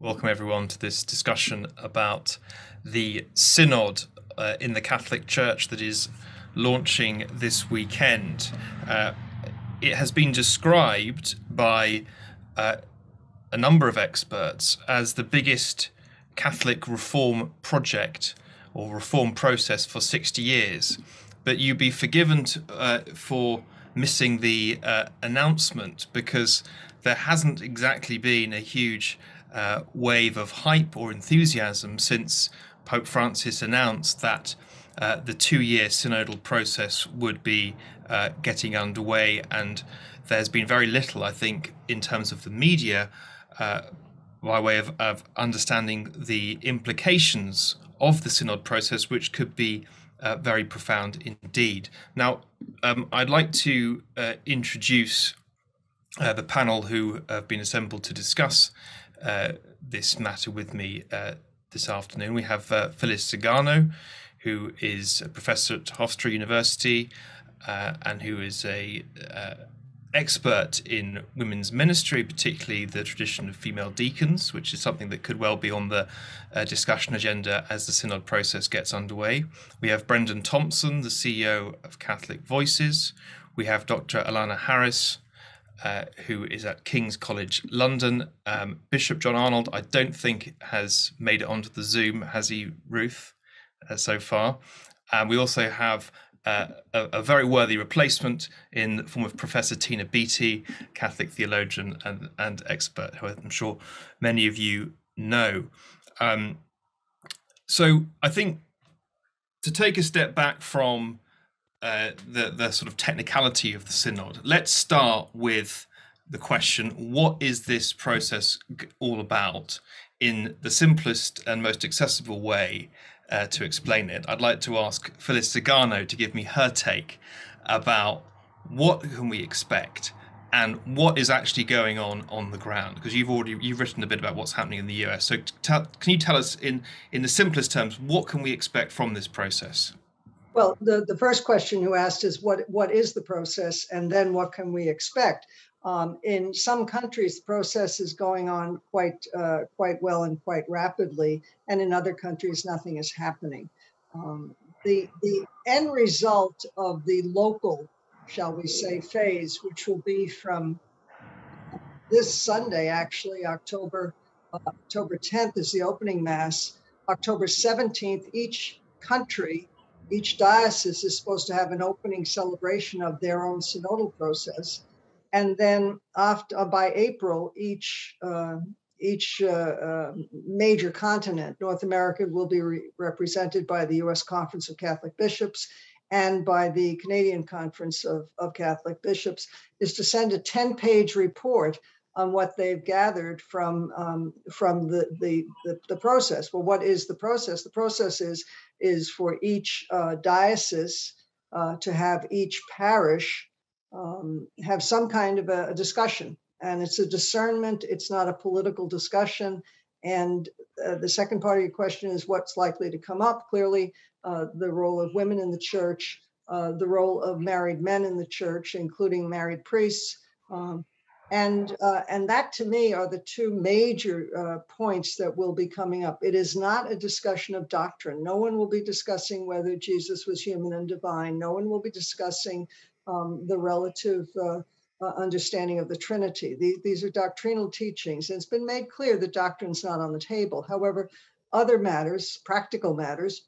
Welcome everyone to this discussion about the synod in the Catholic Church that is launching this weekend. It has been described by a number of experts as the biggest Catholic reform project or reform process for 60 years. But you'd be forgiven for missing the announcement, because there hasn't exactly been a huge wave of hype or enthusiasm since Pope Francis announced that the 2-year synodal process would be getting underway. And there's been very little, I think, in terms of the media by way of understanding the implications of the synod process, which could be very profound indeed. Now, I'd like to introduce the panel who have been assembled to discuss this matter with me this afternoon. We have Phyllis Zagano, who is a professor at Hofstra University and who is a expert in women's ministry, particularly the tradition of female deacons, which is something that could well be on the discussion agenda as the synod process gets underway. We have Brenden Thompson, the CEO of Catholic Voices. We have Dr. Alana Harris, who is at King's College London. Bishop John Arnold, I don't think has made it onto the Zoom, has he, Ruth, so far? And we also have a very worthy replacement in the form of Professor Tina Beattie, Catholic theologian and expert, who I'm sure many of you know. So I think to take a step back from the sort of technicality of the synod, let's start with the question: what is this process all about, in the simplest and most accessible way to explain it? I'd like to ask Phyllis Zagano to give me her take about what can we expect and what is actually going on the ground, because you've written a bit about what's happening in the US. So can you tell us in the simplest terms, what can we expect from this process? Well, the first question you asked is what is the process, and then what can we expect? In some countries, the process is going on quite well and quite rapidly, and in other countries, nothing is happening. The end result of the local, shall we say, phase, which will be from this Sunday, actually, October 10th is the opening Mass. October 17th, each diocese is supposed to have an opening celebration of their own synodal process. And then by April, each major continent, North America will be represented by the U.S. Conference of Catholic Bishops and by the Canadian Conference of Catholic Bishops, is to send a 10-page report on what they've gathered from the process. Well, what is the process? The process is for each diocese to have each parish have some kind of a discussion, and it's a discernment. It's not a political discussion. And the second part of your question is what's likely to come up. Clearly, the role of women in the church, the role of married men in the church, including married priests. And that, to me, are the two major points that will be coming up. It is not a discussion of doctrine. No one will be discussing whether Jesus was human and divine. No one will be discussing the relative understanding of the Trinity. These are doctrinal teachings, and it's been made clear that doctrine's not on the table. However, other matters, practical matters,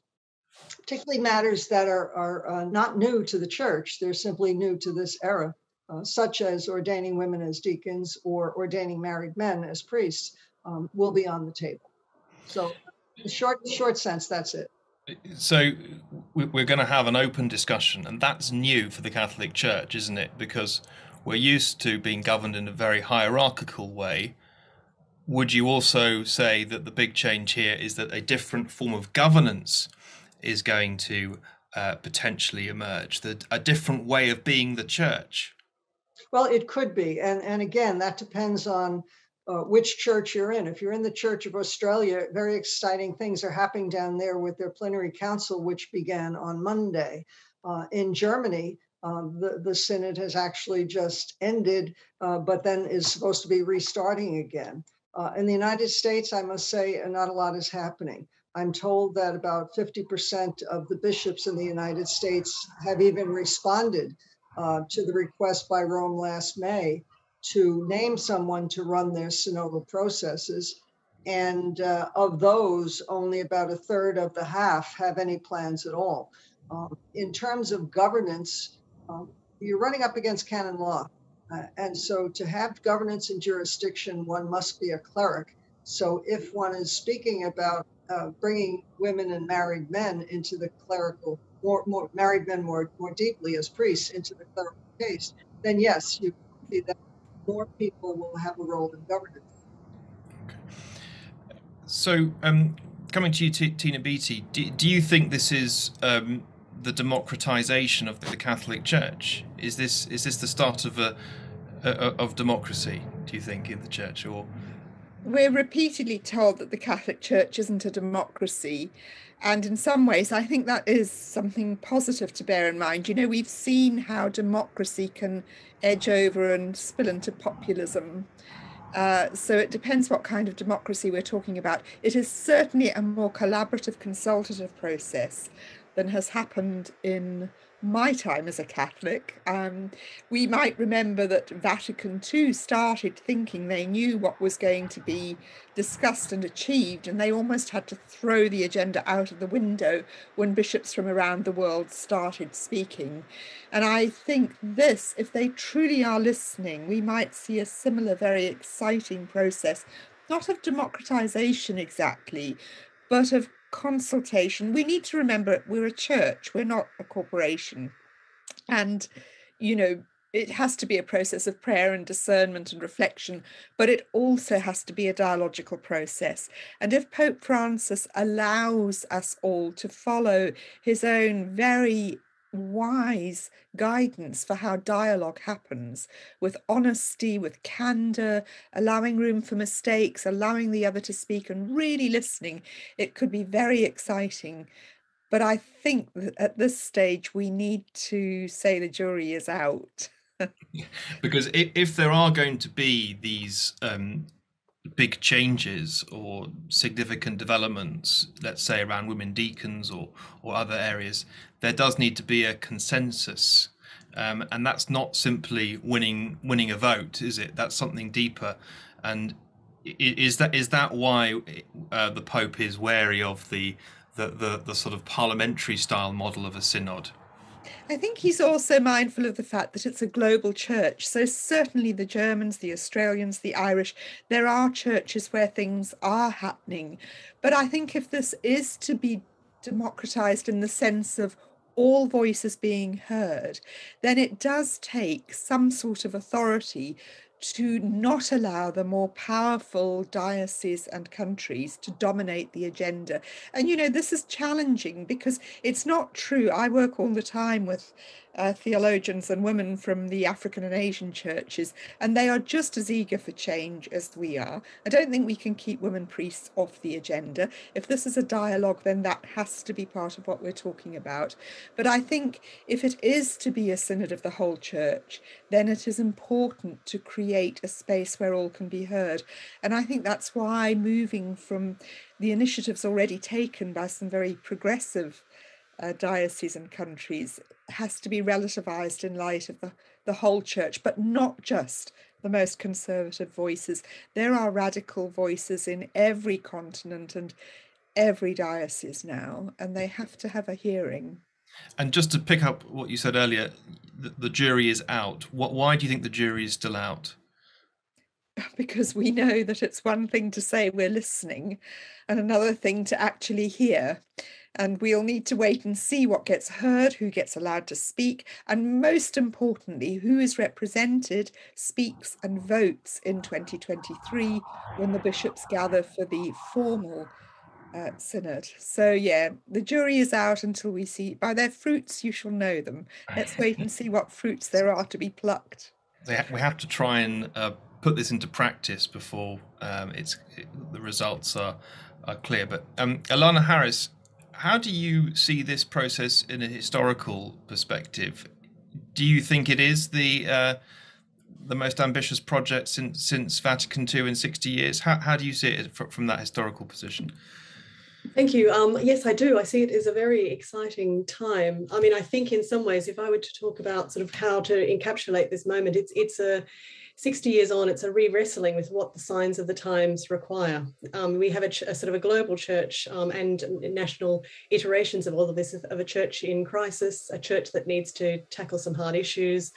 particularly matters that are not new to the church, they're simply new to this era, such as ordaining women as deacons or ordaining married men as priests, will be on the table. So in short sense, that's it. So we're going to have an open discussion, and that's new for the Catholic Church, isn't it? Because we're used to being governed in a very hierarchical way. Would you also say that the big change here is that a different form of governance is going to potentially emerge, that a different way of being the church? Well, it could be. And again, that depends on which church you're in. If you're in the Church of Australia, very exciting things are happening down there with their plenary council, which began on Monday. In Germany, the synod has actually just ended, but then is supposed to be restarting again. In the United States, I must say, not a lot is happening. I'm told that about 50% of the bishops in the United States have even responded to the request by Rome last May to name someone to run their synodal processes. And of those, only about a third of the half have any plans at all. In terms of governance, you're running up against canon law. And so to have governance and jurisdiction, one must be a cleric. So if one is speaking about bringing women and married men into the clerical, more married men more deeply as priests into the clerical case, then yes, you see that more people will have a role in governance. So, coming to you, Tina Beattie, do you think this is the democratization of the Catholic Church? Is this the start of of democracy? Do you think in the Church, or? We're repeatedly told that the Catholic Church isn't a democracy. And in some ways, I think that is something positive to bear in mind. You know, we've seen how democracy can edge over and spill into populism. So it depends what kind of democracy we're talking about. It is certainly a more collaborative, consultative process than has happened in my time as a Catholic. We might remember that Vatican II started thinking they knew what was going to be discussed and achieved, and they almost had to throw the agenda out of the window when bishops from around the world started speaking. And I think this, if they truly are listening, we might see a similar, very exciting process, not of democratization exactly, but of consultation. We need to remember we're a church, we're not a corporation. And, you know, it has to be a process of prayer and discernment and reflection, but it also has to be a dialogical process. And if Pope Francis allows us all to follow his own very wise guidance for how dialogue happens, with honesty, with candor, allowing room for mistakes, allowing the other to speak and really listening, it could be very exciting. But I think that at this stage we need to say the jury is out. Because if there are going to be these big changes or significant developments, let's say around women deacons or other areas, there does need to be a consensus, and that's not simply winning a vote, is it? That's something deeper. And is that why the Pope is wary of the sort of parliamentary style model of a synod? I think he's also mindful of the fact that it's a global church. So certainly the Germans, the Australians, the Irish, there are churches where things are happening. But I think if this is to be democratized in the sense of all voices being heard, then it does take some sort of authority to not allow the more powerful dioceses and countries to dominate the agenda. And, you know, this is challenging because it's not true. I work all the time with theologians and women from the African and Asian churches, and they are just as eager for change as we are. I don't think we can keep women priests off the agenda. If this is a dialogue, then that has to be part of what we're talking about. But I think if it is to be a synod of the whole church, then it is important to create a space where all can be heard. And I think that's why moving from the initiatives already taken by some very progressive dioceses and countries has to be relativized in light of the whole church, but not just the most conservative voices. There are radical voices in every continent and every diocese now, and they have to have a hearing. And just to pick up what you said earlier, the jury is out. Why do you think the jury is still out? Because we know that it's one thing to say we're listening and another thing to actually hear. And we'll need to wait and see what gets heard, who gets allowed to speak, and most importantly, who is represented, speaks and votes in 2023 when the bishops gather for the formal synod. So yeah, the jury is out until we see, by their fruits you shall know them. Let's wait and see what fruits there are to be plucked. We have to try and put this into practice before the results are clear. But Alana Harris, how do you see this process in a historical perspective? Do you think it is the the most ambitious project since Vatican II in 60 years? How do you see it from that historical position? Thank you. Yes, I do. I see it as a very exciting time. I mean, I think in some ways, if I were to talk about sort of how to encapsulate this moment, it's a 60 years on, it's a re-wrestling with what the signs of the times require. We have a sort of a global church and national iterations of all of this, of a church in crisis, a church that needs to tackle some hard issues.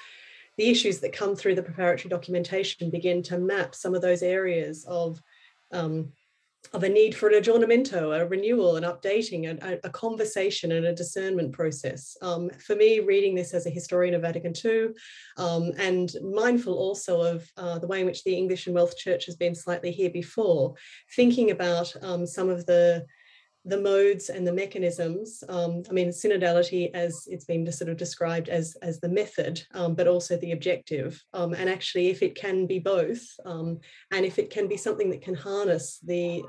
The issues that come through the preparatory documentation begin to map some of those areas of a need for an aggiornamento, a renewal, an updating, a conversation and a discernment process. For me, reading this as a historian of Vatican II, and mindful also of the way in which the English and Welsh Church has been slightly here before, thinking about some of the modes and the mechanisms. I mean, synodality, as it's been sort of described as the method, but also the objective. And actually, if it can be both, and if it can be something that can harness the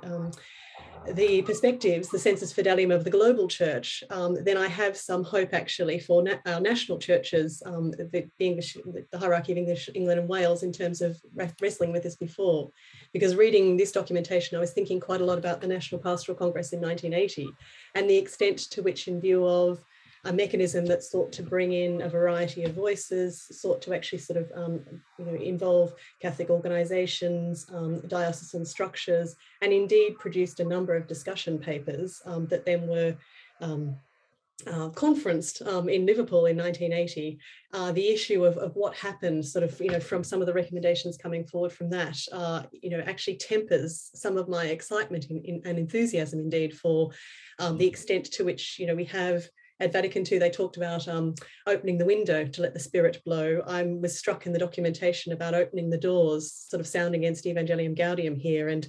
perspectives, the sensus fidelium of the global church, then I have some hope actually for our national churches, the hierarchy of English, England and Wales, in terms of wrestling with this before. Because reading this documentation, I was thinking quite a lot about the National Pastoral Congress in 1980 and the extent to which, in view of a mechanism that sought to bring in a variety of voices, sought to actually sort of involve Catholic organisations, diocesan structures, and indeed produced a number of discussion papers that then were conferenced in Liverpool in 1980, the issue of what happened sort of, from some of the recommendations coming forward from that, actually tempers some of my excitement and enthusiasm indeed for the extent to which, we have at Vatican II, they talked about opening the window to let the Spirit blow. I was struck in the documentation about opening the doors, sort of sounding against Evangelium Gaudium here. And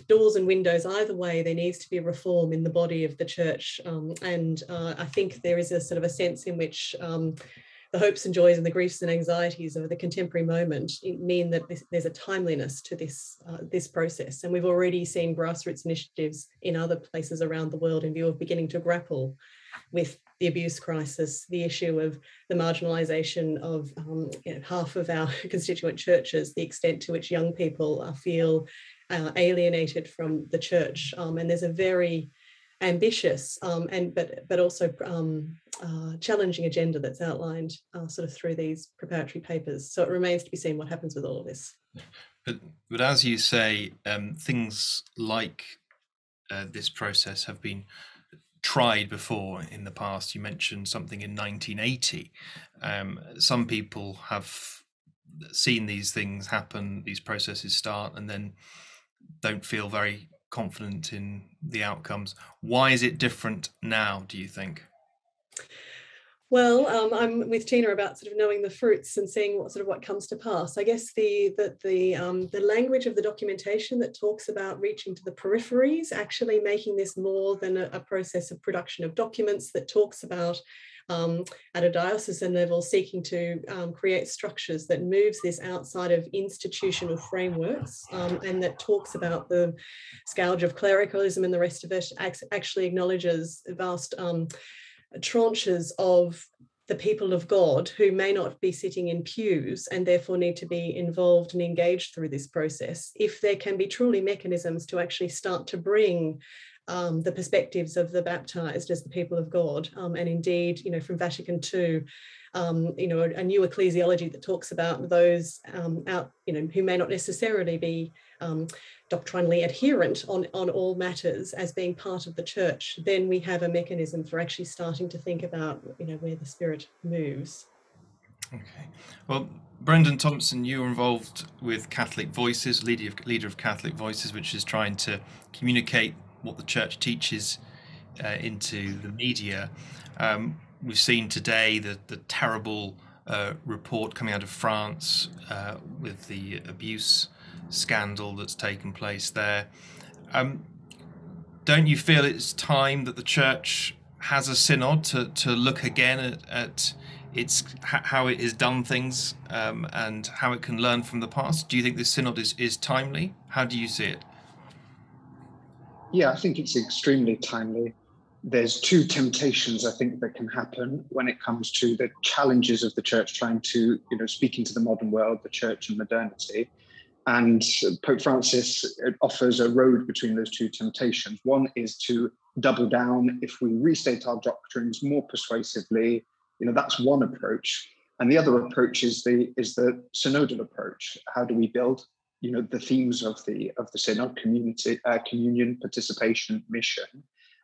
doors and windows, either way, there needs to be reform in the body of the church. And I think there is a sort of a sense in which the hopes and joys and the griefs and anxieties of the contemporary moment mean that there's a timeliness to this process. And we've already seen grassroots initiatives in other places around the world in view of beginning to grapple with the abuse crisis, the issue of the marginalisation of half of our constituent churches, the extent to which young people feel alienated from the church. And there's a very ambitious but also challenging agenda that's outlined sort of through these preparatory papers. So it remains to be seen what happens with all of this. But as you say, things like this process have been tried before in the past. You mentioned something in 1980. Some people have seen these things happen, these processes start, and then don't feel very confident in the outcomes. Why is it different now, do you think? Well, I'm with Tina about sort of knowing the fruits and seeing what comes to pass. I guess the language of the documentation that talks about reaching to the peripheries, actually making this more than a process of production of documents, that talks about at a diocesan level seeking to create structures that moves this outside of institutional frameworks, and that talks about the scourge of clericalism and the rest of it, actually acknowledges vast tranches of the people of God who may not be sitting in pews and therefore need to be involved and engaged through this process. If there can be truly mechanisms to actually start to bring the perspectives of the baptized as the people of God, and indeed, from Vatican II, a new ecclesiology that talks about those who may not necessarily be doctrinally adherent on all matters as being part of the church, then we have a mechanism for actually starting to think about where the Spirit moves. Okay. Well, Brenden Thompson, you were involved with Catholic Voices, leader of Catholic Voices, which is trying to communicate what the church teaches into the media. We've seen today the terrible report coming out of France with the abuse scandal that's taken place there. Don't you feel it's time that the church has a synod to look again at how it has done things and how it can learn from the past? Do you think this synod is timely? How do you see it? Yeah, I think it's extremely timely. there's two temptations, I think, that can happen when it comes to the challenges of the church trying to, speak into the modern world, the church and modernity. And Pope Francis offers a road between those two temptations. One is to double down. If we restate our doctrines more persuasively, that's one approach. And the other approach is the synodal approach. How do we build, the themes of the synod: community, communion, participation, mission,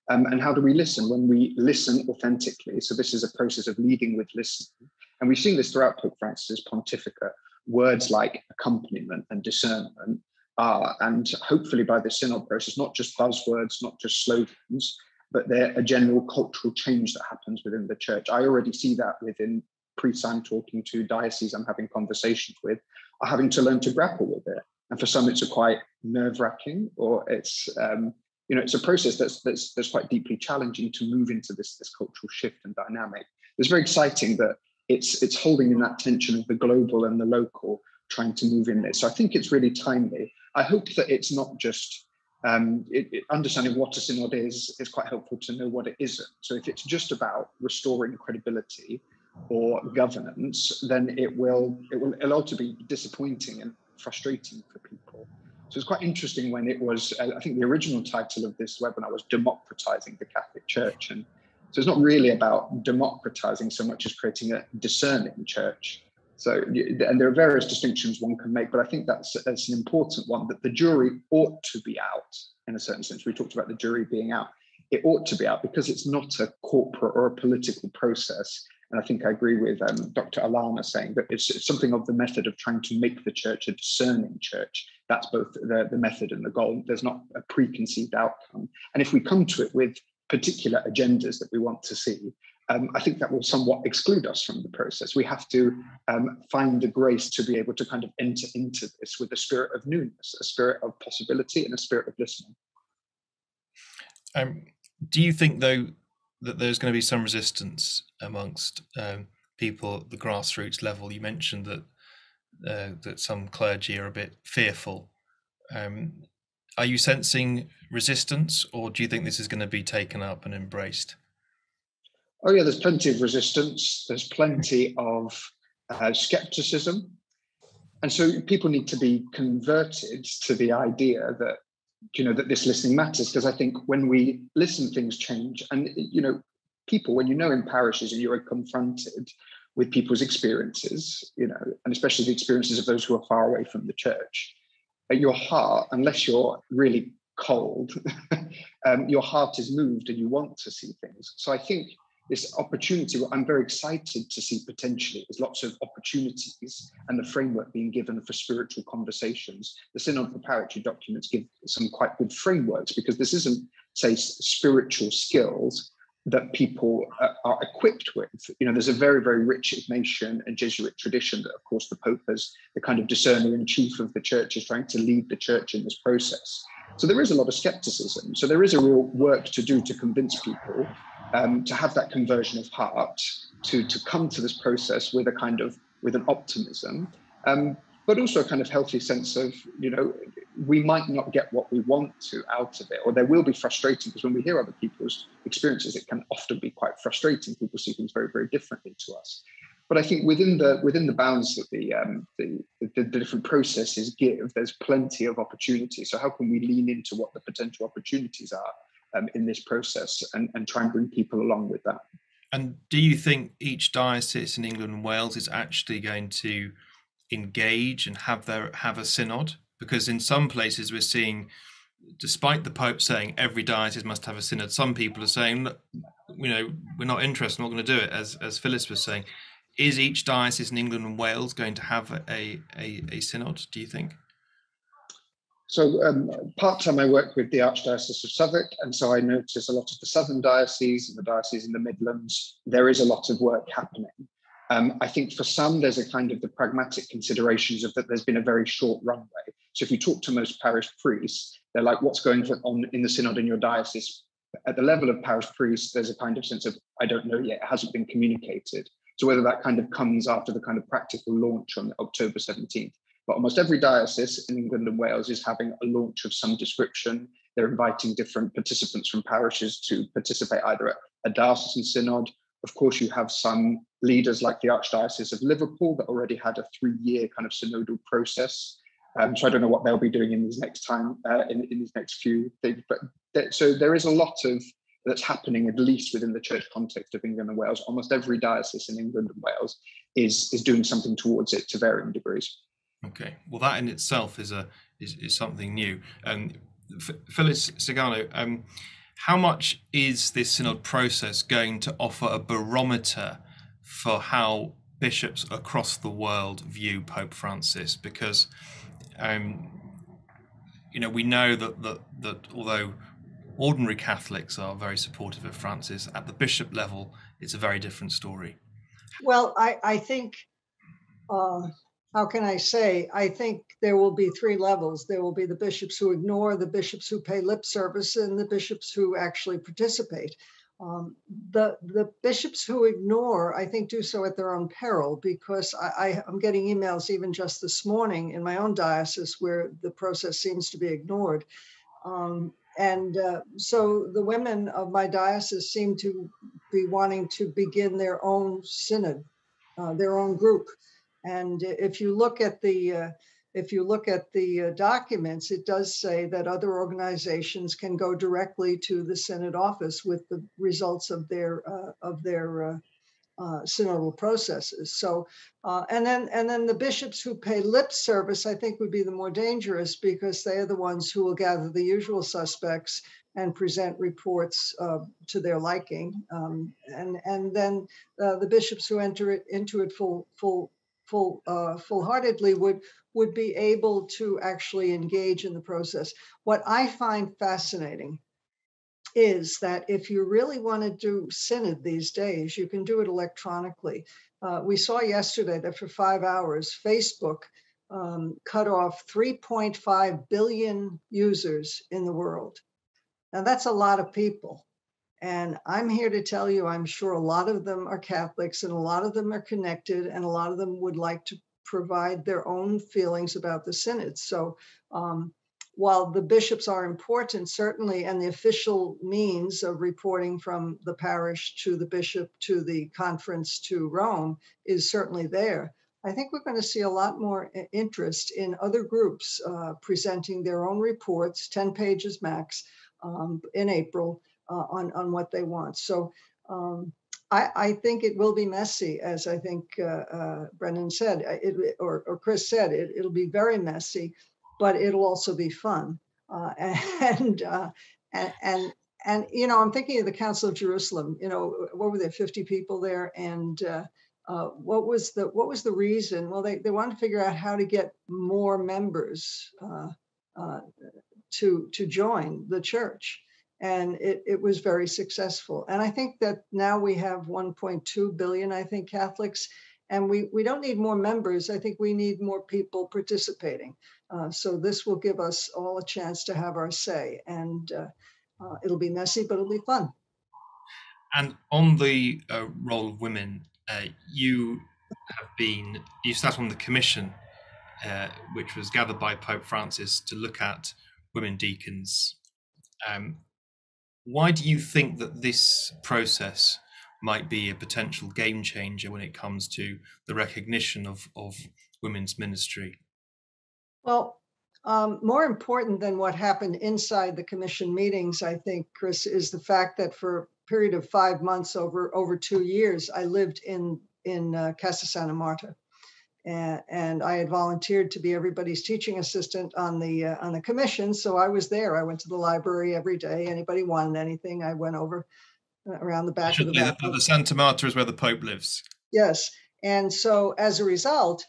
and how do we listen when we listen authentically? So this is a process of leading with listening, and we've seen this throughout Pope Francis's pontificate. Words like accompaniment and discernment are, and hopefully by the synod process, not just buzzwords, not just slogans, but they're a general cultural change that happens within the church. I already see that within priests I'm talking to, dioceses I'm having conversations with, are having to learn to grapple with it. And for some, it's a quite nerve-wracking, or it's it's a process that's quite deeply challenging to move into this cultural shift and dynamic. It's very exciting that it's holding in that tension of the global and the local, trying to move in this. So I think it's really timely. I hope that it's not just understanding what a synod is quite helpful to know what it isn't. So if it's just about restoring credibility or governance, then it'll also be disappointing and frustrating for people. So it's quite interesting when it was, I think the original title of this webinar was Democratizing the Catholic Church. And so it's not really about democratizing so much as creating a discerning church. So, and there are various distinctions one can make, but I think that's an important one, that the jury ought to be out in a certain sense. We talked about the jury being out. It ought to be out because it's not a corporate or a political process. And I think I agree with Dr. Alana saying that it's something of the method of trying to make the church a discerning church. That's both the method and the goal. There's not a preconceived outcome. And if we come to it with particular agendas that we want to see, I think that will somewhat exclude us from the process. We have to find the grace to be able to kind of enter into this with a spirit of newness, a spirit of possibility, and a spirit of listening. Do you think, though, that there's going to be some resistance amongst people at the grassroots level? You mentioned that some clergy are a bit fearful. Are you sensing resistance, or do you think this is going to be taken up and embraced? Oh yeah, there's plenty of resistance. There's plenty of skepticism. And so people need to be converted to the idea that, that this listening matters, because I think when we listen, things change. And, people, when in parishes and you're confronted with people's experiences, and especially the experiences of those who are far away from the church, your heart, unless you're really cold, your heart is moved and you want to see things. So I think this opportunity, what I'm very excited to see potentially, is lots of opportunities and the framework being given for spiritual conversations. The Synod Preparatory documents give some quite good frameworks, because this isn't, say, spiritual skills that people are equipped with. There's a very, very rich Ignatian and Jesuit tradition that, of course, the Pope, as the kind of discerner in chief of the church, is trying to lead the church in this process. So there is a lot of skepticism. So there is a real work to do to convince people to have that conversion of heart, to come to this process with an optimism, but also a kind of healthy sense of, we might not get what we want to out of it, or there will be frustration, because when we hear other people's experiences, it can often be quite frustrating. People see things very, very differently to us. But I think within the bounds that the different processes give, there's plenty of opportunity. So how can we lean into what the potential opportunities are in this process and try and bring people along with that? And do you think each diocese in England and Wales is actually going to engage and have a synod? Because in some places we're seeing, despite the Pope saying every diocese must have a synod, some people are saying, look, we're not interested, we're not going to do it, as Phyllis was saying. Is each diocese in England and Wales going to have a synod, do you think? So part-time I work with the Archdiocese of Southwark, and so I notice a lot of the southern diocese and the diocese in the Midlands, there is a lot of work happening. I think for some, there's a kind of the pragmatic considerations of that there's been a very short runway. So if you talk to most parish priests, they're like, what's going on in the synod in your diocese? At the level of parish priests, there's a kind of sense of, I don't know yet, it hasn't been communicated. So whether that kind of comes after the kind of practical launch on October 17th, but almost every diocese in England and Wales is having a launch of some description. They're inviting different participants from parishes to participate either at a diocesan synod. Of course, you have some leaders like the Archdiocese of Liverpool that already had a 3-year kind of synodal process. So I don't know what they'll be doing in these next few things. But so there is a lot of that's happening, at least within the church context of England and Wales. Almost every diocese in England and Wales is doing something towards it to varying degrees. Okay, well, that in itself is something new. Phyllis Zagano, how much is this synod process going to offer a barometer for how bishops across the world view Pope Francis? Because we know that although ordinary Catholics are very supportive of Francis, at the bishop level, it's a very different story. Well, I think, how can I say, I think there will be 3 levels. There will be the bishops who ignore, the bishops who pay lip service, and the bishops who actually participate. The bishops who ignore, I think, do so at their own peril, because I'm getting emails even just this morning in my own diocese where the process seems to be ignored. So the women of my diocese seem to be wanting to begin their own synod, their own group. And if you look at the documents, it does say that other organizations can go directly to the synod office with the results of their synodal processes. So, and then the bishops who pay lip service, I think, would be the more dangerous, because they are the ones who will gather the usual suspects and present reports to their liking. And then the bishops who enter into it full-heartedly would be able to actually engage in the process. What I find fascinating is that if you really want to do synod these days, you can do it electronically. We saw yesterday that for 5 hours, Facebook cut off 3.5 billion users in the world. Now, that's a lot of people. And I'm here to tell you, I'm sure a lot of them are Catholics, and a lot of them are connected, and a lot of them would like to provide their own feelings about the synod. So while the bishops are important, certainly, and the official means of reporting from the parish to the bishop to the conference to Rome is certainly there, I think we're going to see a lot more interest in other groups presenting their own reports, 10 pages max, in April on what they want. So I think it will be messy, as I think Brenden said, or Chris said, it'll be very messy, but it'll also be fun. And I'm thinking of the Council of Jerusalem. What were there, 50 people there? And what was the reason? Well, they wanted to figure out how to get more members to join the church. And it was very successful. And I think that now we have 1.2 billion, I think, Catholics, and we don't need more members. I think we need more people participating. So this will give us all a chance to have our say, and it'll be messy, but it'll be fun. And on the role of women, you sat on the commission, which was gathered by Pope Francis to look at women deacons. Why do you think that this process might be a potential game changer when it comes to the recognition of women's ministry? Well, more important than what happened inside the commission meetings, I think, Chris, is the fact that for a period of 5 months, over 2 years, I lived in Casa Santa Marta. And I had volunteered to be everybody's teaching assistant on the commission. So I was there. I went to the library every day. Anybody wanted anything, I went over around the back of the Vatican. The Santa Marta is where the Pope lives. Yes. And so as a result,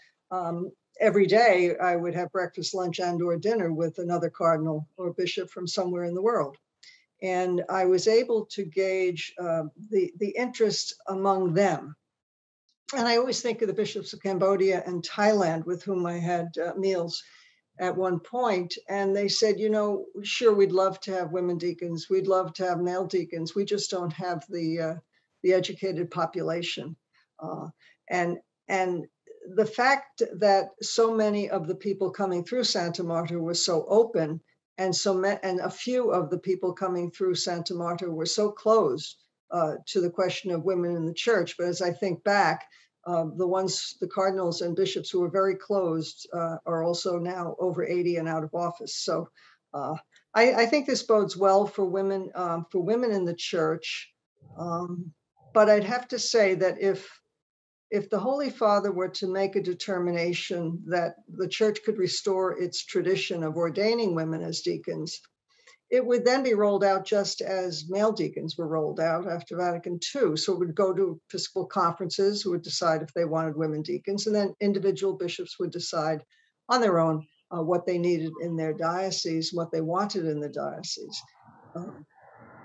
every day I would have breakfast, lunch, and or dinner with another cardinal or bishop from somewhere in the world. And I was able to gauge the interest among them. And I always think of the bishops of Cambodia and Thailand, with whom I had meals at one point. And they said, sure, we'd love to have women deacons. We'd love to have male deacons. We just don't have the educated population. And the fact that so many of the people coming through Santa Marta were so open and and a few of the people coming through Santa Marta were so closed to the question of women in the church. But as I think back, the cardinals and bishops who were very closed are also now over 80 and out of office. So I think this bodes well for women in the church. But I'd have to say that if the Holy Father were to make a determination that the church could restore its tradition of ordaining women as deacons, it would then be rolled out just as male deacons were rolled out after Vatican II. So it would go to Episcopal conferences who would decide if they wanted women deacons, and then individual bishops would decide on their own what they needed in their diocese, what they wanted in the diocese.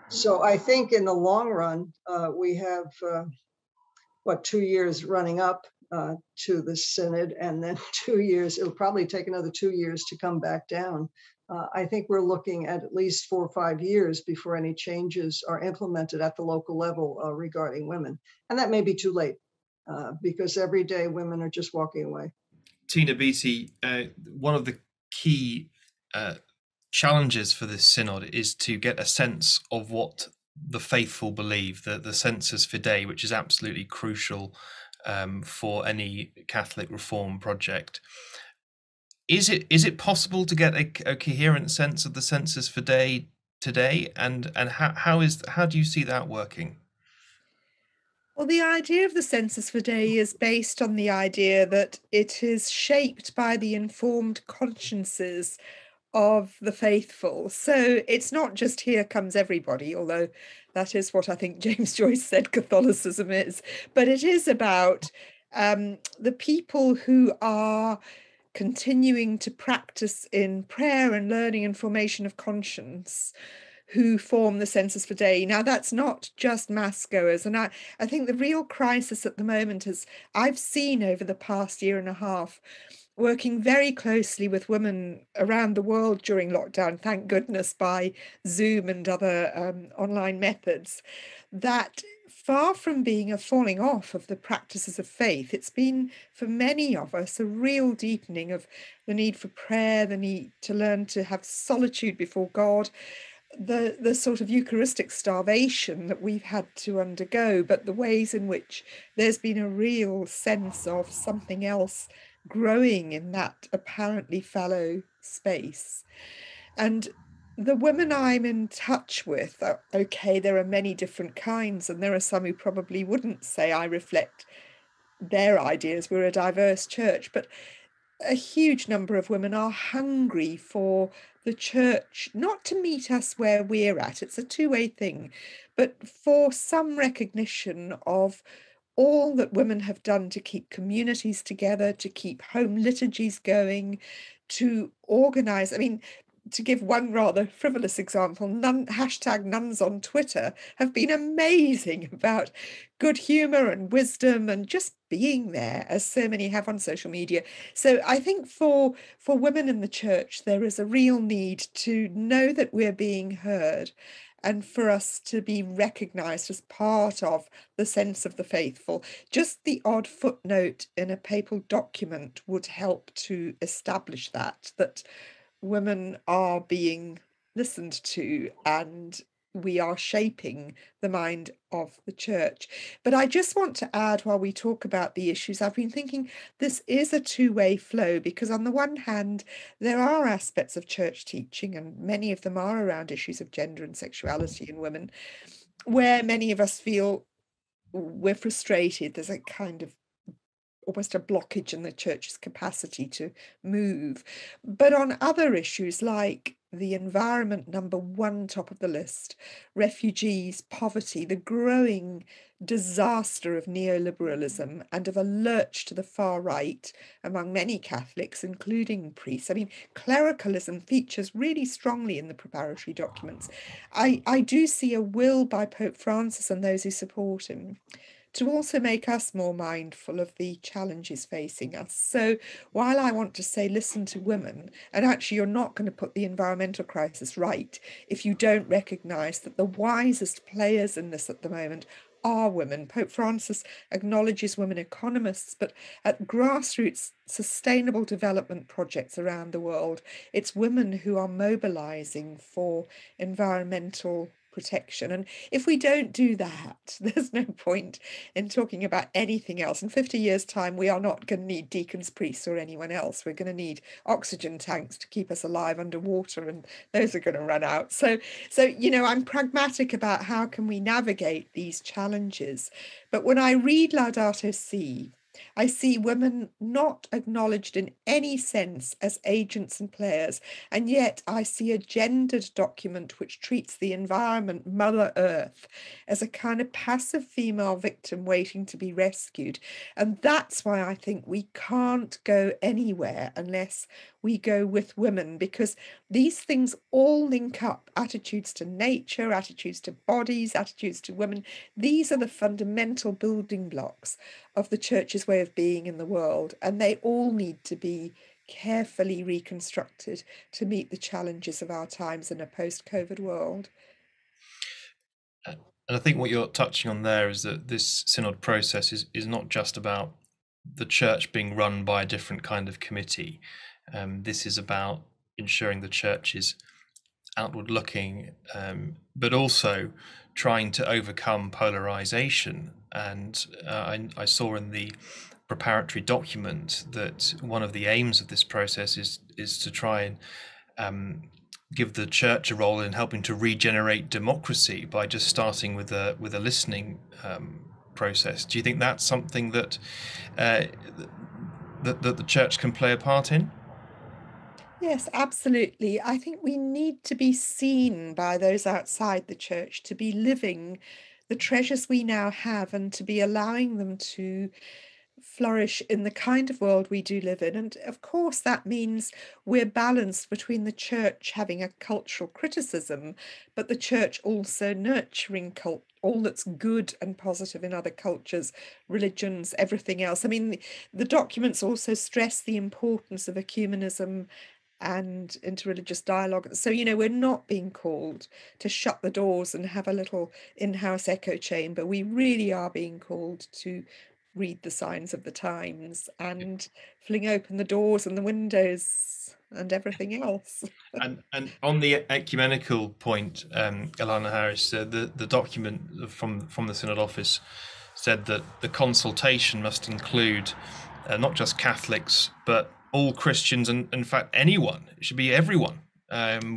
So I think in the long run, we have 2 years running up to the synod, and then 2 years, it'll probably take another 2 years to come back down. I think we're looking at least 4 or 5 years before any changes are implemented at the local level regarding women. And that may be too late because every day women are just walking away. Tina Beattie, one of the key challenges for this synod is to get a sense of what the faithful believe, the census fidei, which is absolutely crucial for any Catholic reform project. Is it possible to get a coherent sense of the census fidei today, and how do you see that working? Well, the idea of the census fidei is based on the idea that it is shaped by the informed consciences of the faithful. So it's not just here comes everybody, although that is what I think James Joyce said Catholicism is, but it is about the people who are continuing to practice in prayer and learning and formation of conscience, who form the census fidei. Now, that's not just mass goers. And I think the real crisis at the moment is I've seen over the past year and a half, working very closely with women around the world during lockdown, thank goodness, by Zoom and other online methods, that far from being a falling off of the practices of faith, it's been for many of us a real deepening of the need for prayer, the need to learn to have solitude before God, the sort of Eucharistic starvation that we've had to undergo, but the ways in which there's been a real sense of something else growing in that apparently fallow space. And the women I'm in touch with, okay, there are many different kinds, and there are some who probably wouldn't say I reflect their ideas. We're a diverse church, but a huge number of women are hungry for the church not to meet us where we're at. It's a two-way thing, but for some recognition of all that women have done to keep communities together, to keep home liturgies going, to organize. I mean, to give one rather frivolous example, hashtag nuns on Twitter have been amazing about good humor and wisdom and just being there, as so many have on social media. So I think for women in the church, there is a real need to know that we're being heard, and for us to be recognized as part of the sense of the faithful. Just the odd footnote in a papal document would help to establish that women are being listened to and we are shaping the mind of the church. But I just want to add, while we talk about the issues, I've been thinking this is a two-way flow, because on the one hand, there are aspects of church teaching, and many of them are around issues of gender and sexuality in women, where many of us feel we're frustrated. There's a kind of almost a blockage in the church's capacity to move. But on other issues like the environment, number one, top of the list, refugees, poverty, the growing disaster of neoliberalism and of a lurch to the far right among many Catholics, including priests. I mean, clericalism features really strongly in the preparatory documents. I do see a will by Pope Francis and those who support him to also make us more mindful of the challenges facing us. So while I want to say listen to women, and actually you're not going to put the environmental crisis right if you don't recognise that the wisest players in this at the moment are women. Pope Francis acknowledges women economists, but at grassroots sustainable development projects around the world, it's women who are mobilizing for environmental protection. And if we don't do that, there's no point in talking about anything else. In 50 years' time, we are not going to need deacons, priests, or anyone else. We're going to need oxygen tanks to keep us alive underwater, and those are going to run out. So I'm pragmatic about how can we navigate these challenges. But when I read Laudato Si, I see women not acknowledged in any sense as agents and players, and yet I see a gendered document which treats the environment, Mother Earth, as a kind of passive female victim waiting to be rescued. And that's why I think we can't go anywhere unless we go with women, because these things all link up: attitudes to nature, attitudes to bodies, attitudes to women. These are the fundamental building blocks of the church's way of being in the world, and they all need to be carefully reconstructed to meet the challenges of our times in a post-COVID world. And I think what you're touching on there is that this synod process is not just about the church being run by a different kind of committee. This is about ensuring the church is outward looking, but also trying to overcome polarization. And I saw in the preparatory document that one of the aims of this process is to try and give the church a role in helping to regenerate democracy by just starting with a listening process. Do you think that's something that that the church can play a part in? Yes, absolutely. I think we need to be seen by those outside the church to be living the treasures we now have and to be allowing them to flourish in the kind of world we do live in. And of course, that means we're balanced between the church having a cultural criticism, but the church also nurturing all that's good and positive in other cultures, religions, everything else. I mean, the documents also stress the importance of ecumenism and interreligious dialogue. So, we're not being called to shut the doors and have a little in-house echo chamber. We really are being called to read the signs of the times and fling open the doors and the windows and everything else. And on the ecumenical point, Alana Harris, the document from the Synod Office said that the consultation must include not just Catholics, but all Christians, and in fact anyone. It should be everyone,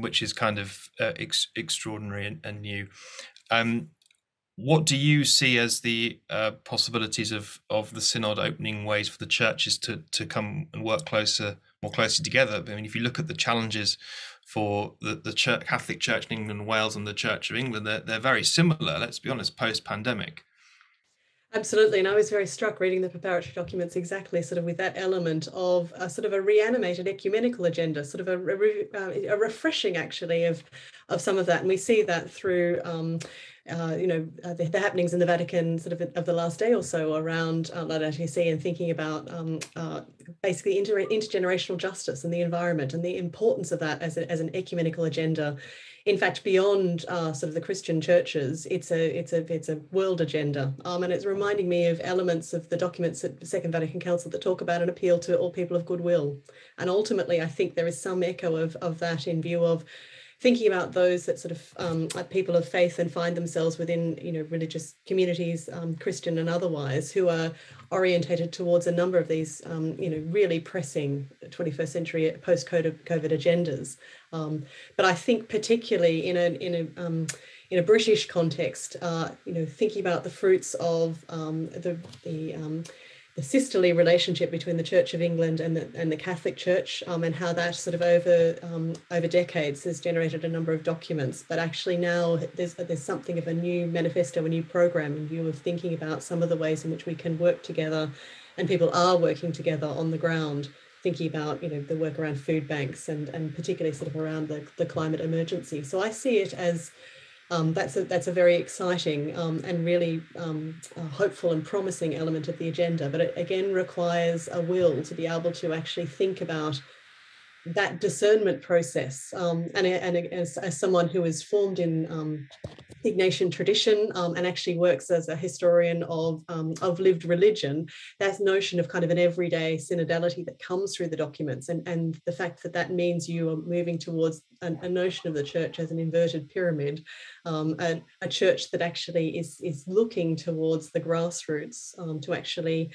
which is kind of extraordinary and new. What do you see as the possibilities of the Synod opening ways for the churches to come and work more closely together? I mean, if you look at the challenges for the Catholic Church in England and Wales and the Church of England, they're very similar, let's be honest, post-pandemic. Absolutely, and I was very struck reading the preparatory documents exactly sort of with that element of a sort of a reanimated ecumenical agenda, sort of a refreshing actually of some of that, and we see that through the happenings in the Vatican sort of the last day or so around Laudato Si and thinking about basically intergenerational justice and the environment and the importance of that as an ecumenical agenda. In fact, beyond sort of the Christian churches, it's a world agenda, and it's reminding me of elements of the documents at the Second Vatican Council that talk about an appeal to all people of goodwill. And ultimately, I think there is some echo of that in view of thinking about those that sort of like people of faith and find themselves within religious communities, Christian and otherwise, who are orientated towards a number of these really pressing 21st century post-COVID agendas. But I think particularly in a British context, thinking about the fruits of the sisterly relationship between the Church of England and the Catholic Church, and how that sort of over decades has generated a number of documents. But actually now there's something of a new manifesto, a new program in view of thinking about some of the ways in which we can work together, and people are working together on the ground, thinking about the work around food banks and particularly sort of around the climate emergency. So I see it as that's a very exciting and really hopeful and promising element of the agenda, but it again requires a will to be able to actually think about that discernment process. And as someone who is formed in Ignatian tradition, and actually works as a historian of lived religion, that notion of kind of an everyday synodality that comes through the documents, and the fact that that means you are moving towards a notion of the church as an inverted pyramid, a church that actually is looking towards the grassroots, to actually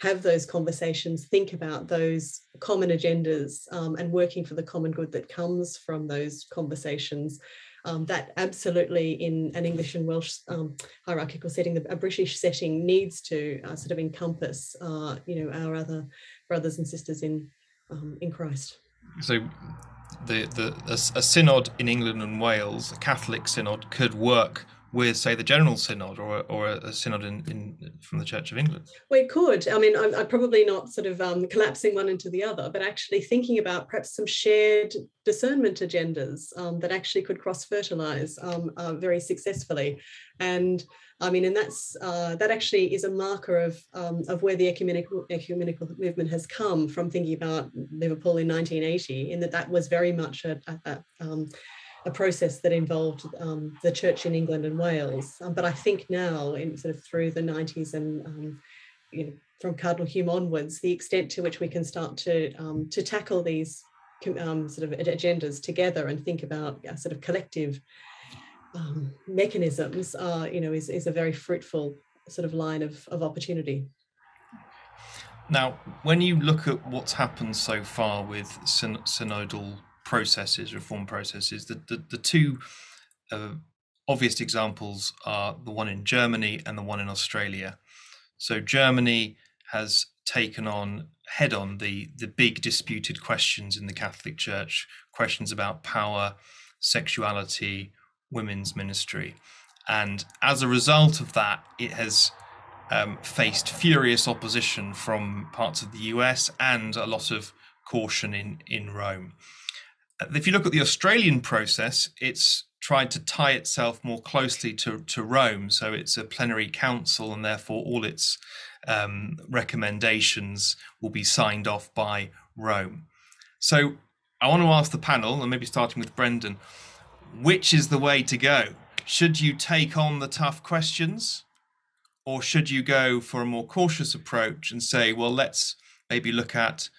have those conversations, think about those common agendas, and working for the common good that comes from those conversations. That absolutely, in an English and Welsh hierarchical setting, a British setting, needs to sort of encompass, our other brothers and sisters in Christ. So, a synod in England and Wales, a Catholic synod, could work with, say, the General Synod or a synod from the Church of England? Well, it could. I mean, I'm probably not sort of collapsing one into the other, but actually thinking about perhaps some shared discernment agendas that actually could cross-fertilize very successfully. And I mean, and that actually is a marker of where the ecumenical movement has come from, thinking about Liverpool in 1980, in that was very much a process that involved the church in England and Wales. But I think now, in sort of through the 90s and from Cardinal Hume onwards, the extent to which we can start to tackle these sort of agendas together and think about sort of collective mechanisms, is a very fruitful sort of line of opportunity. Now, when you look at what's happened so far with synodal processes, reform processes, the two obvious examples are the one in Germany and the one in Australia. So Germany has taken on head-on the big disputed questions in the Catholic Church, questions about power, sexuality, women's ministry. And as a result of that, it has faced furious opposition from parts of the US and a lot of caution in Rome. If you look at the Australian process, it's tried to tie itself more closely to Rome. So it's a plenary council, and therefore all its recommendations will be signed off by Rome. So I want to ask the panel, and maybe starting with Brenden, which is the way to go? Should you take on the tough questions, or should you go for a more cautious approach and say, well, let's maybe look at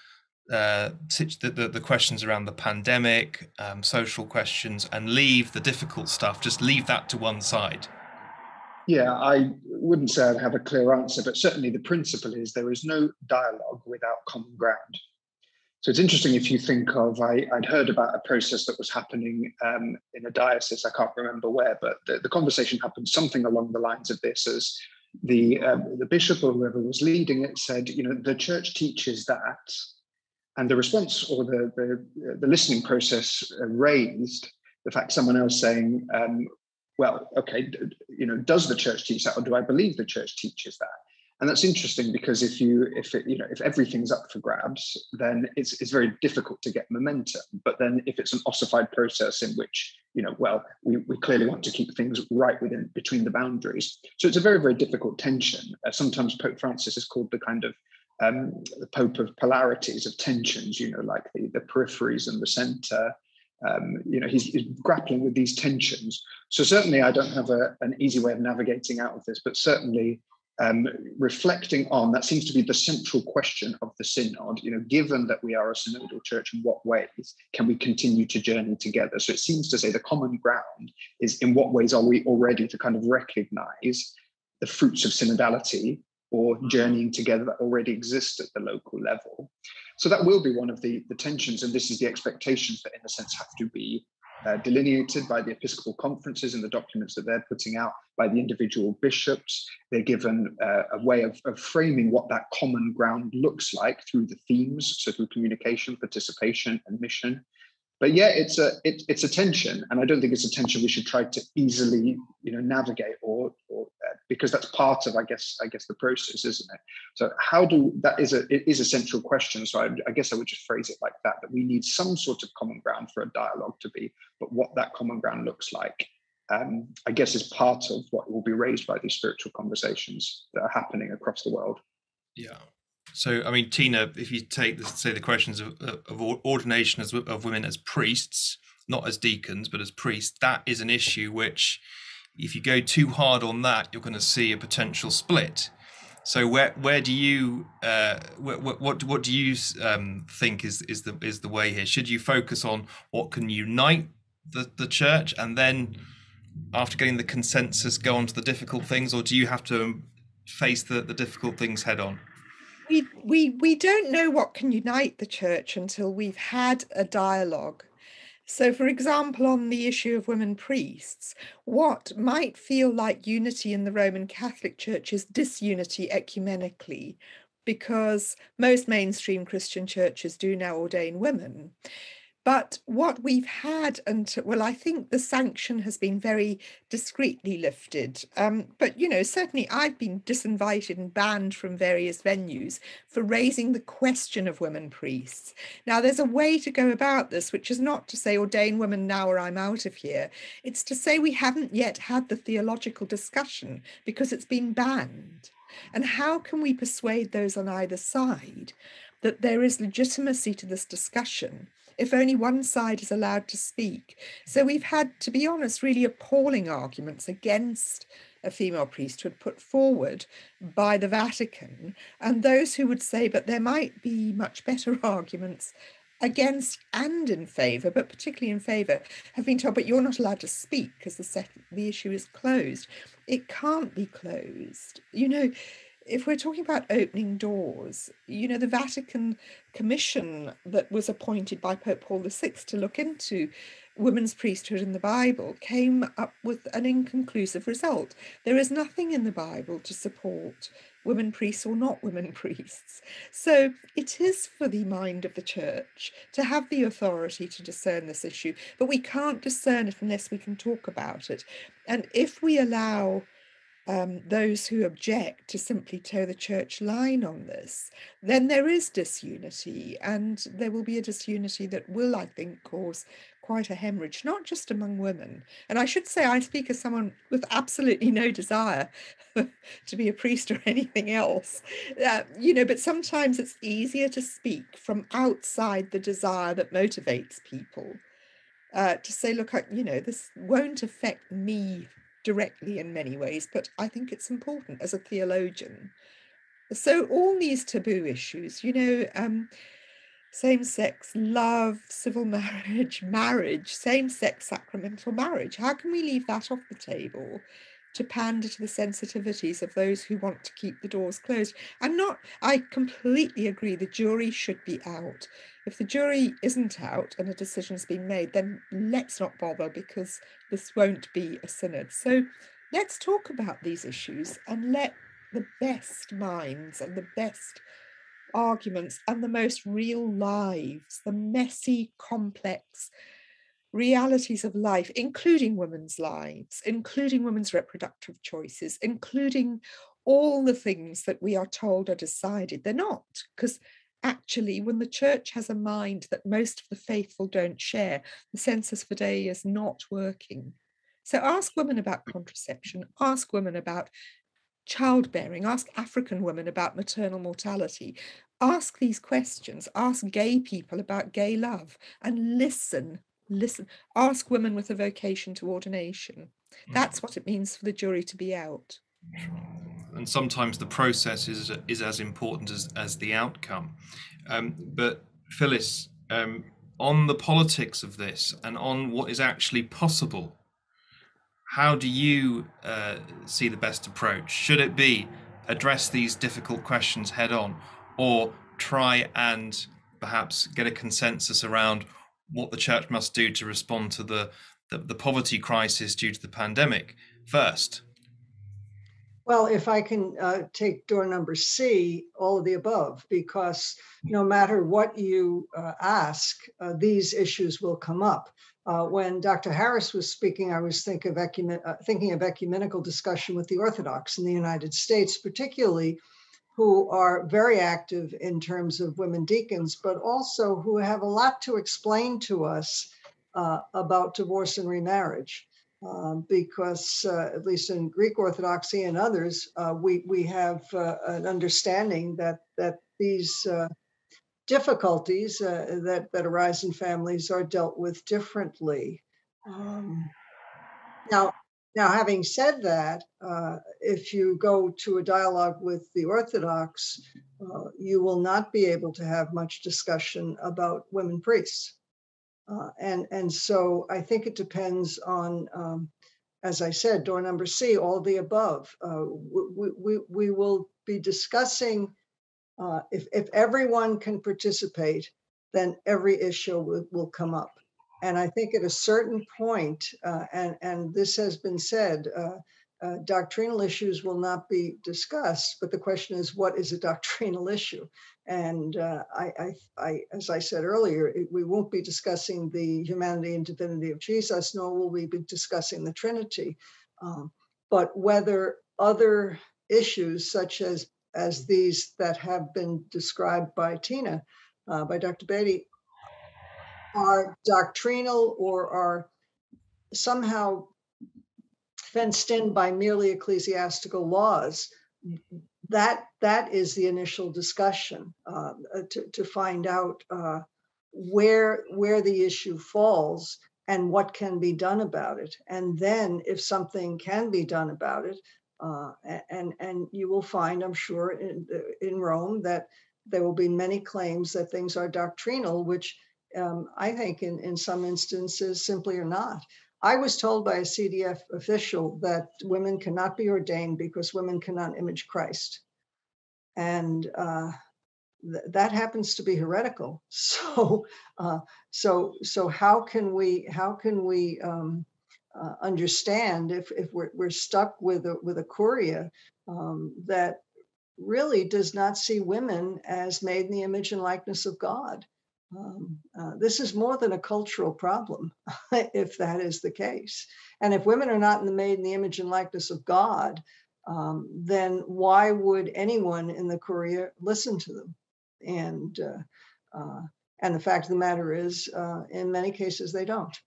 the questions around the pandemic, social questions, and leave the difficult stuff, just leave that to one side? Yeah, I wouldn't say I'd have a clear answer, but certainly the principle is there is no dialogue without common ground. So it's interesting if you think of, I'd heard about a process that was happening in a diocese, I can't remember where, but the conversation happened something along the lines of this, as the bishop or whoever was leading it said, the church teaches that. And the response or the listening process raised the fact someone else saying, well, okay, does the church teach that, or do I believe the church teaches that? And that's interesting, because if everything's up for grabs, then it's very difficult to get momentum. But then if it's an ossified process in which we clearly want to keep things right between the boundaries, so it's a very, very difficult tension. Sometimes Pope Francis is called the kind of the Pope of polarities, of tensions, like the peripheries and the center. He's grappling with these tensions. So certainly I don't have an easy way of navigating out of this, but certainly reflecting on that seems to be the central question of the synod. Given that we are a synodal church, in what ways can we continue to journey together? So it seems to say the common ground is, in what ways are we already to kind of recognize the fruits of synodality or journeying together that already exist at the local level. So that will be one of the tensions, and this is the expectations that in a sense have to be delineated by the episcopal conferences and the documents that they're putting out, by the individual bishops. They're given a way of framing what that common ground looks like through the themes, so through communication, participation, and mission. But yeah, it's a tension, and I don't think it's a tension we should try to easily navigate, or because that's part of I guess the process, isn't it? So it is a central question. So I guess I would just phrase it like that we need some sort of common ground for a dialogue to be, but what that common ground looks like, I guess, is part of what will be raised by these spiritual conversations that are happening across the world. Yeah. So, I mean, Tina, if you take, the questions of ordination of women as priests, not as deacons, but as priests, that is an issue which, if you go too hard on that, you're going to see a potential split. So where do you what do you think is the way here? Should you focus on what can unite the church, and then after getting the consensus go on to the difficult things, or do you have to face the difficult things head on? We don't know what can unite the church until we've had a dialogue. So, for example, on the issue of women priests, what might feel like unity in the Roman Catholic Church is disunity ecumenically, because most mainstream Christian churches do now ordain women. But what we've had, well, I think the sanction has been very discreetly lifted. But, certainly I've been disinvited and banned from various venues for raising the question of women priests. Now, there's a way to go about this, which is not to say ordain women now or I'm out of here. It's to say we haven't yet had the theological discussion because it's been banned. And how can we persuade those on either side that there is legitimacy to this discussion if only one side is allowed to speak? So we've had, to be honest, really appalling arguments against a female priesthood put forward by the Vatican, and those who would say, but there might be much better arguments against and in favour, but particularly in favour, have been told, but you're not allowed to speak because the issue is closed. It can't be closed. If we're talking about opening doors, the Vatican Commission that was appointed by Pope Paul VI to look into women's priesthood in the Bible came up with an inconclusive result. There is nothing in the Bible to support women priests or not women priests. So it is for the mind of the church to have the authority to discern this issue, but we can't discern it unless we can talk about it. And if we allow those who object to simply toe the church line on this, then there is disunity, and there will be a disunity that will, I think, cause quite a hemorrhage, not just among women. And I should say, I speak as someone with absolutely no desire to be a priest or anything else, but sometimes it's easier to speak from outside the desire that motivates people, to say, look, this won't affect me directly in many ways, but I think it's important as a theologian. So all these taboo issues, same-sex love, civil marriage, same-sex sacramental marriage, how can we leave that off the table to pander to the sensitivities of those who want to keep the doors closed? I completely agree the jury should be out. If the jury isn't out and a decision's been made, then let's not bother, because this won't be a synod. So let's talk about these issues and let the best minds and the best arguments and the most real lives, the messy, complex realities of life, including women's lives, including women's reproductive choices, including all the things that we are told are decided. They're not, because actually, when the church has a mind that most of the faithful don't share, the census fidei is not working. So ask women about contraception, ask women about childbearing, ask African women about maternal mortality, ask these questions, ask gay people about gay love, and listen, ask women with a vocation to ordination. That's what it means for the jury to be out. And sometimes the process is as important as the outcome. But Phyllis, on the politics of this and on what is actually possible, how do you see the best approach? Should it be address these difficult questions head on, or try and perhaps get a consensus around what the church must do to respond to the poverty crisis due to the pandemic first? Well, if I can take door number C, all of the above, because no matter what you ask, these issues will come up. When Dr. Harris was speaking, I was thinking of ecumenical discussion with the Orthodox in the United States, particularly, who are very active in terms of women deacons, but also who have a lot to explain to us about divorce and remarriage. Because at least in Greek Orthodoxy and others, we have an understanding that these difficulties that arise in families are dealt with differently. Now, Now, having said that, if you go to a dialogue with the Orthodox, you will not be able to have much discussion about women priests. And so I think it depends on, as I said, door number C, all of the above. We will be discussing, if everyone can participate, then every issue will come up. And I think at a certain point, and this has been said, doctrinal issues will not be discussed, but the question is, what is a doctrinal issue? And as I said earlier, we won't be discussing the humanity and divinity of Jesus, nor will we be discussing the Trinity. But whether other issues such as these that have been described by Tina, by Dr. Beattie, are doctrinal or are somehow fenced in by merely ecclesiastical laws, that is the initial discussion to find out where the issue falls and what can be done about it. And then if something can be done about it, and you will find, I'm sure, in Rome that there will be many claims that things are doctrinal, which I think in some instances simply are not. I was told by a CDF official that women cannot be ordained because women cannot image Christ. And that happens to be heretical. So how can we understand if we're stuck with a curia that really does not see women as made in the image and likeness of God? This is more than a cultural problem, if that is the case. And if women are not made in the image and likeness of God, then why would anyone in the curia listen to them? And the fact of the matter is, in many cases, they don't.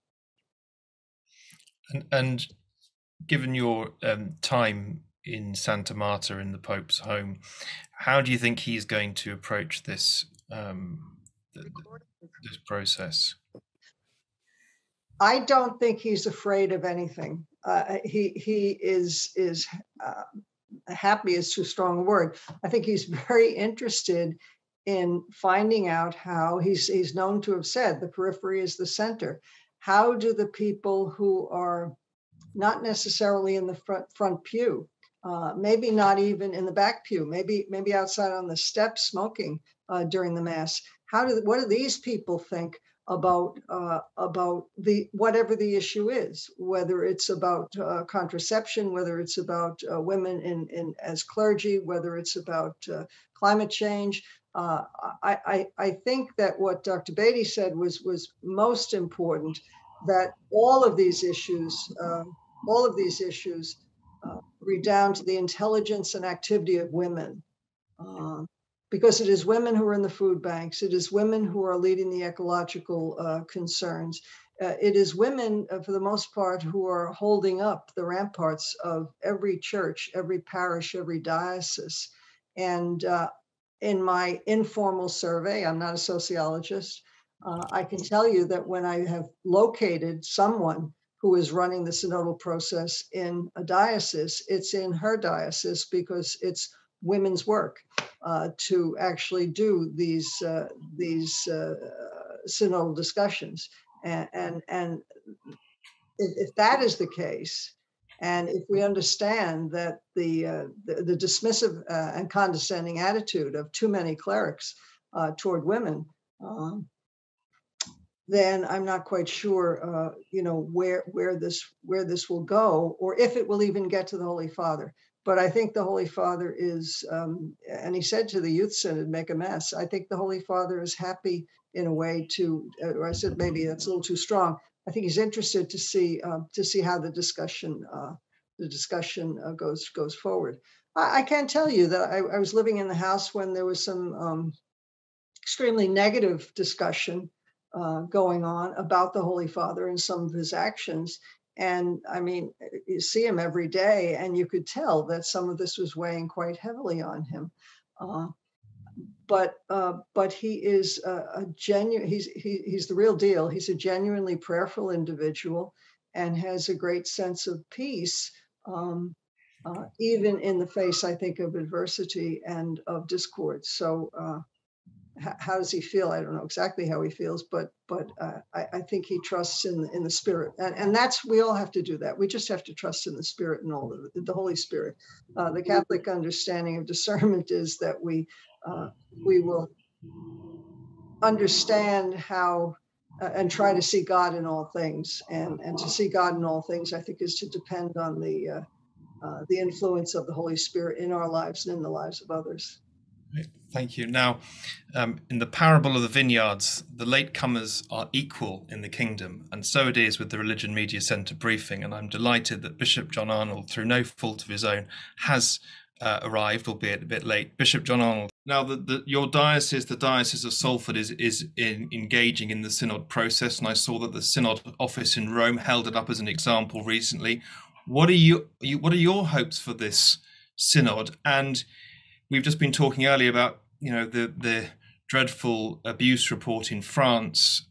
And given your time in Santa Marta in the Pope's home, how do you think he's going to approach this this process? I don't think he's afraid of anything. He is happy is too strong a word. I think he's very interested in finding out how he's known to have said the periphery is the center. How do the people who are not necessarily in the front pew, maybe not even in the back pew, maybe outside on the steps smoking during the Mass, what do these people think about the whatever the issue is, whether it's about contraception, whether it's about women in as clergy, whether it's about climate change? I think that what Dr. Beattie said was most important, that all of these issues redound to the intelligence and activity of women. Because it is women who are in the food banks. It is women who are leading the ecological concerns. It is women, for the most part, who are holding up the ramparts of every church, every parish, every diocese. And in my informal survey, I'm not a sociologist, I can tell you that when I have located someone who is running the synodal process in a diocese, it's in her diocese because it's women's work to actually do these synodal discussions. And if that is the case, and if we understand that the dismissive and condescending attitude of too many clerics toward women, then I'm not quite sure, where this will go, or if it will even get to the Holy Father. But I think the Holy Father is, and he said to the Youth Synod, make a mess. I think the Holy Father is happy in a way to, or I said maybe that's a little too strong. I think he's interested to see how the discussion goes forward. I can tell you that I was living in the house when there was some extremely negative discussion going on about the Holy Father and some of his actions. And I mean, you see him every day, and you could tell that some of this was weighing quite heavily on him. But he is a genuine. He's the real deal. He's a genuinely prayerful individual, and has a great sense of peace, even in the face, I think, of adversity and of discord. So how does he feel? I don't know exactly how he feels, but I think he trusts in the Spirit, and that's, we all have to do that. We just have to trust in the Spirit and all of the Holy Spirit. The Catholic understanding of discernment is that we will understand how and try to see God in all things, and to see God in all things, I think, is to depend on the influence of the Holy Spirit in our lives and in the lives of others. Thank you. Now, in the parable of the vineyards, the latecomers are equal in the kingdom, and so it is with the Religion Media Centre briefing. And I'm delighted that Bishop John Arnold, through no fault of his own, has arrived, albeit a bit late. Bishop John Arnold, now your diocese, the Diocese of Salford, is engaging in the synod process, and I saw that the synod office in Rome held it up as an example recently. What are your hopes for this synod? And we've just been talking earlier about, you know, the dreadful abuse report in France,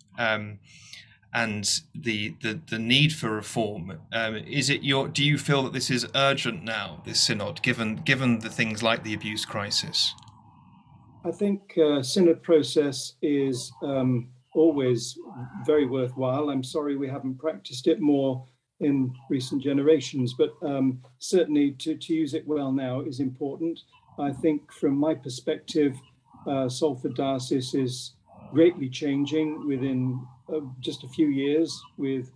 and the need for reform. Do you feel that this is urgent now, this synod, given the things like the abuse crisis? I think synod process is always very worthwhile. I'm sorry we haven't practiced it more in recent generations, but certainly to use it well now is important. I think from my perspective, Salford Diocese is greatly changing within just a few years, with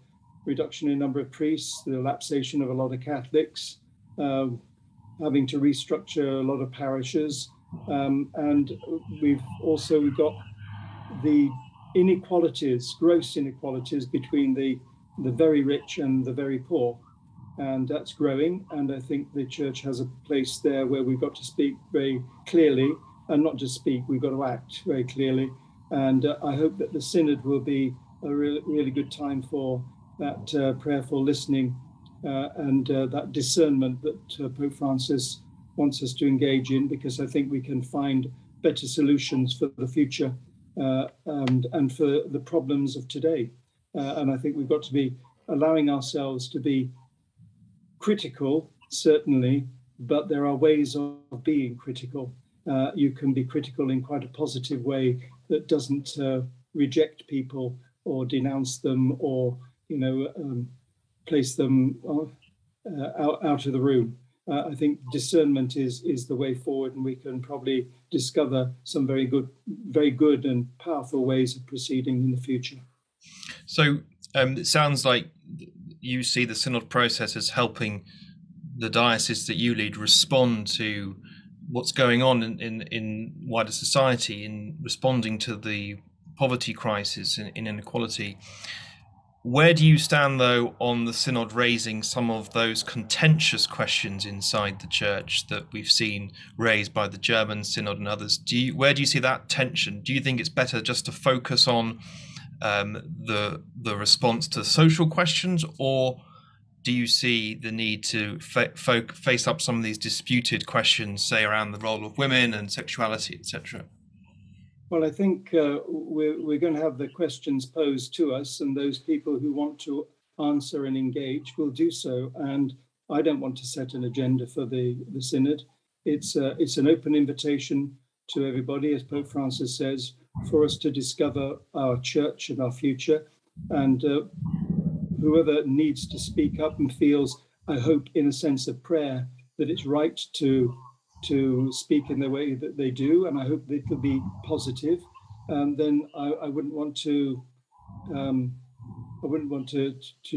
reduction in number of priests, the lapsation of a lot of Catholics, having to restructure a lot of parishes. And we've got the inequalities, gross inequalities between the very rich and the very poor. And that's growing. And I think the church has a place there where we've got to speak very clearly, and not just speak, we've got to act very clearly. And I hope that the synod will be a really good time for that prayerful listening and that discernment that Pope Francis wants us to engage in, because I think we can find better solutions for the future and for the problems of today. And I think we've got to be allowing ourselves to be critical, certainly, but there are ways of being critical. You can be critical in quite a positive way that doesn't reject people or denounce them or, place them out of the room. I think discernment is the way forward, and we can probably discover some very good and powerful ways of proceeding in the future. So it sounds like you see the synod process as helping the diocese that you lead respond to what's going on in wider society, in responding to the poverty crisis and inequality. Where do you stand, though, on the synod raising some of those contentious questions inside the church that we've seen raised by the German synod and others? Where do you see that tension? Do you think it's better just to focus on the response to social questions, or do you see the need to face up some of these disputed questions, say around the role of women and sexuality, etc.? Well, I think we're going to have the questions posed to us, and those people who want to answer and engage will do so. And I don't want to set an agenda for the synod. It's an open invitation to everybody, as Pope Francis says, for us to discover our church and our future. And whoever needs to speak up and feels, I hope, in a sense of prayer, that it's right to speak in the way that they do, and I hope they could be positive. Then I wouldn't want to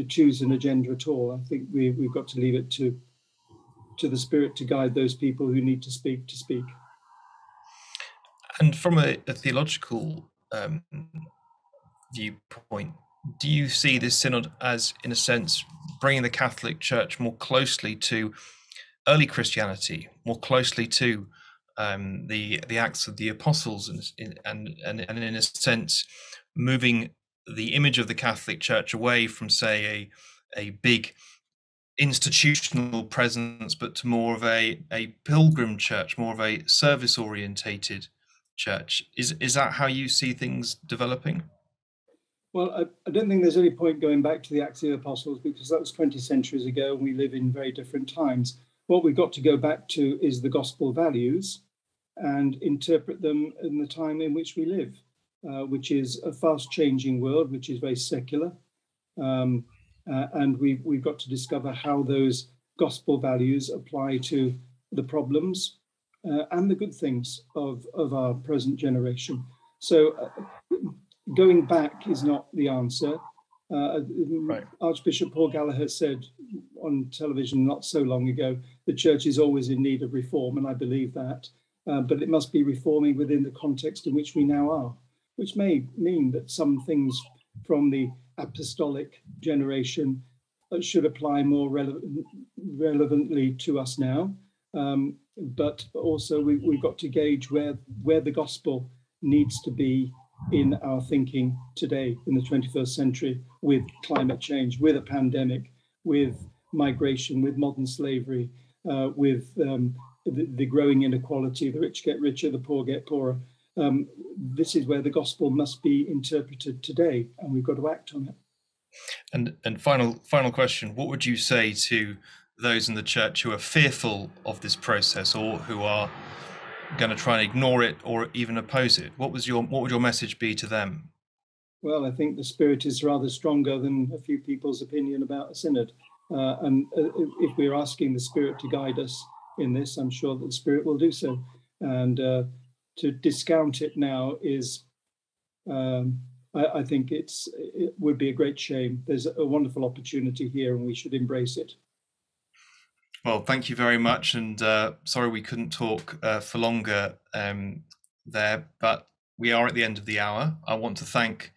choose an agenda at all. I think we've got to leave it to the Spirit to guide those people who need to speak. And from a theological viewpoint, do you see this synod as, in a sense, bringing the Catholic Church more closely to early Christianity, more closely to the Acts of the Apostles, and in a sense moving the image of the Catholic Church away from, say, a big institutional presence, but to more of a pilgrim church, more of a service orientated church? Is that how you see things developing? Well, I don't think there's any point going back to the Acts of the Apostles, because that was 20 centuries ago and we live in very different times. What we've got to go back to is the gospel values and interpret them in the time in which we live, which is a fast changing world, which is very secular. And we've got to discover how those gospel values apply to the problems and the good things of our present generation. So going back is not the answer. Right. Archbishop Paul Gallagher said on television not so long ago, the church is always in need of reform, and I believe that, but it must be reforming within the context in which we now are, which may mean that some things from the apostolic generation should apply more relevantly to us now, but also we've got to gauge where the gospel needs to be in our thinking today in the 21st century, with climate change, with a pandemic, with migration, with modern slavery, with the growing inequality, the rich get richer, the poor get poorer. This is where the gospel must be interpreted today, and we've got to act on it. And final question, what would you say to those in the church who are fearful of this process, or who are going to try and ignore it or even oppose it? What would your message be to them? Well, I think the spirit is rather stronger than a few people's opinion about a synod. And if we're asking the spirit to guide us in this, I'm sure that the spirit will do so. And to discount it now is, I think it would be a great shame. There's a wonderful opportunity here and we should embrace it. Well, thank you very much, and sorry we couldn't talk for longer there, but we are at the end of the hour. I want to thank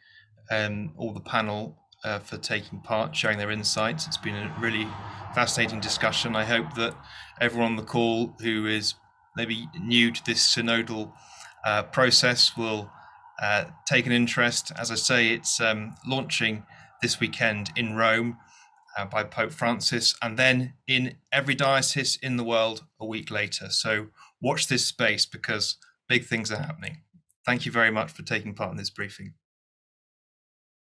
all the panel for taking part, sharing their insights. It's been a really fascinating discussion. I hope that everyone on the call who is maybe new to this synodal process will take an interest. As I say, it's launching this weekend in Rome by Pope Francis, and then in every diocese in the world a week later. So watch this space, because big things are happening. Thank you very much for taking part in this briefing.